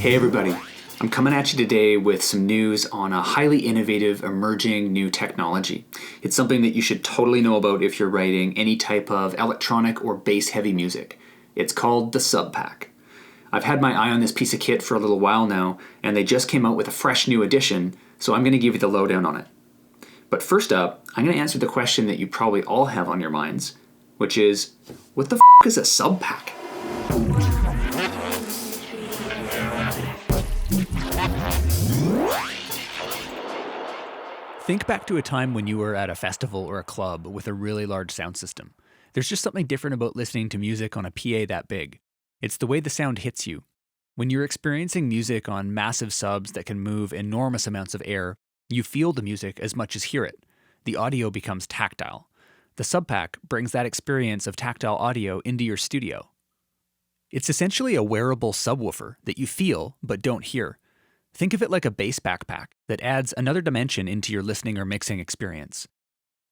Hey everybody, I'm coming at you today with some news on a highly innovative, emerging new technology. It's something that you should totally know about if you're writing any type of electronic or bass-heavy music. It's called the SubPac. I've had my eye on this piece of kit for a little while now, and they just came out with a fresh new edition, so I'm going to give you the lowdown on it. But first up, I'm going to answer the question that you probably all have on your minds, which is, what the f*** is a SubPac? Think back to a time when you were at a festival or a club with a really large sound system. There's just something different about listening to music on a PA that big. It's the way the sound hits you. When you're experiencing music on massive subs that can move enormous amounts of air, you feel the music as much as hear it. The audio becomes tactile. The SubPac brings that experience of tactile audio into your studio. It's essentially a wearable subwoofer that you feel but don't hear. Think of it like a bass backpack that adds another dimension into your listening or mixing experience.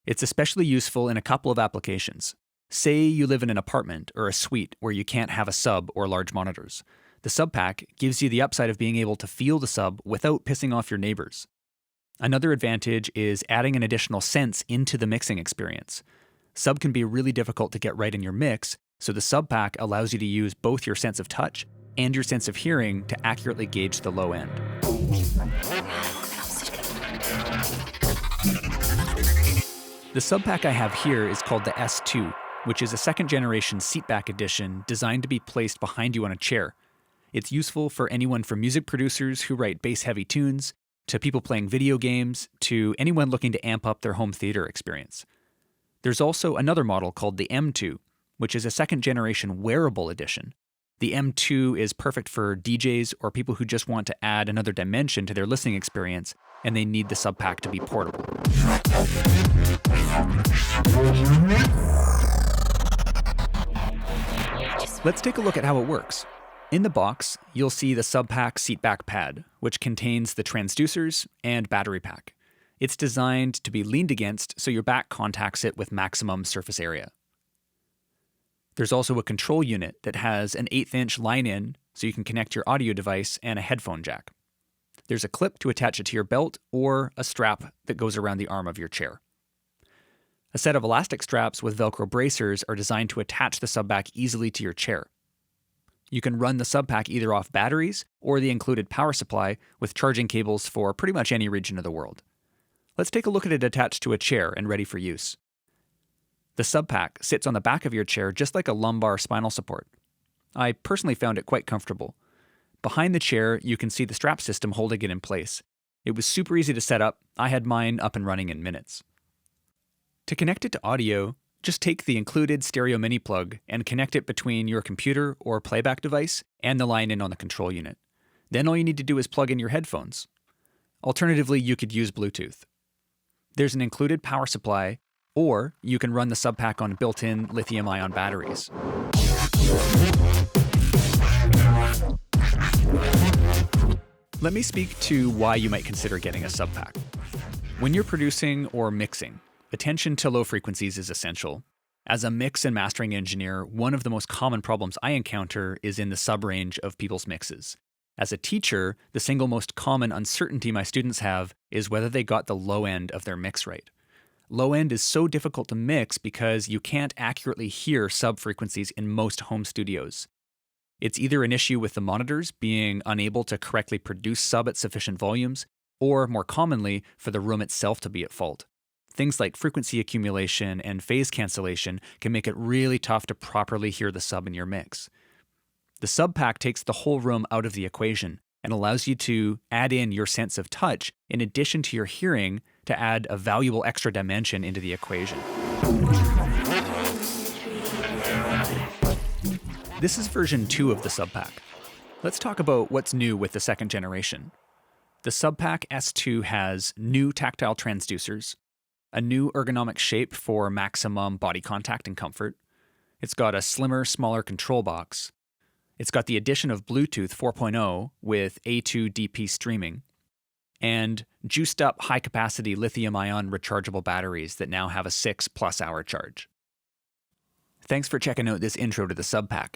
It's especially useful in a couple of applications. Say you live in an apartment or a suite where you can't have a sub or large monitors. The SubPac gives you the upside of being able to feel the sub without pissing off your neighbors. Another advantage is adding an additional sense into the mixing experience. Sub can be really difficult to get right in your mix, so the SubPac allows you to use both your sense of touch and your sense of hearing to accurately gauge the low end. The SubPac I have here is called the S2, which is a second-generation seatback edition designed to be placed behind you on a chair. It's useful for anyone from music producers who write bass-heavy tunes, to people playing video games, to anyone looking to amp up their home theater experience. There's also another model called the M2, which is a second-generation wearable edition. The M2 is perfect for DJs or people who just want to add another dimension to their listening experience, and they need the SubPac to be portable. Let's take a look at how it works. In the box, you'll see the SubPac seatback pad, which contains the transducers and battery pack. It's designed to be leaned against so your back contacts it with maximum surface area. There's also a control unit that has an 1/8-inch line-in so you can connect your audio device and a headphone jack. There's a clip to attach it to your belt or a strap that goes around the arm of your chair. A set of elastic straps with Velcro bracers are designed to attach the SubPac easily to your chair. You can run the SubPac either off batteries or the included power supply with charging cables for pretty much any region of the world. Let's take a look at it attached to a chair and ready for use. The SubPac sits on the back of your chair just like a lumbar spinal support. I personally found it quite comfortable. Behind the chair, you can see the strap system holding it in place. It was super easy to set up. I had mine up and running in minutes. To connect it to audio, just take the included stereo mini plug and connect it between your computer or playback device and the line-in on the control unit. Then all you need to do is plug in your headphones. Alternatively, you could use Bluetooth. There's an included power supply, or you can run the SubPac on built-in lithium-ion batteries. Let me speak to why you might consider getting a SubPac. When you're producing or mixing, attention to low frequencies is essential. As a mix and mastering engineer, one of the most common problems I encounter is in the sub-range of people's mixes. As a teacher, the single most common uncertainty my students have is whether they got the low end of their mix right. Low end is so difficult to mix because you can't accurately hear sub-frequencies in most home studios. It's either an issue with the monitors being unable to correctly produce sub at sufficient volumes, or more commonly, for the room itself to be at fault. Things like frequency accumulation and phase cancellation can make it really tough to properly hear the sub in your mix. The SubPac takes the whole room out of the equation and allows you to add in your sense of touch in addition to your hearing to add a valuable extra dimension into the equation. This is version 2 of the SubPac. Let's talk about what's new with the second generation. The SubPac S2 has new tactile transducers, a new ergonomic shape for maximum body contact and comfort. It's got a slimmer, smaller control box. It's got the addition of Bluetooth 4.0 with A2DP streaming, and juiced up high-capacity lithium-ion rechargeable batteries that now have a 6+ hour charge. Thanks for checking out this intro to the SubPac.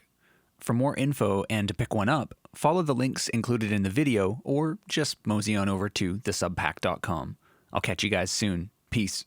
For more info and to pick one up, follow the links included in the video or just mosey on over to thesubpac.com. I'll catch you guys soon. Peace.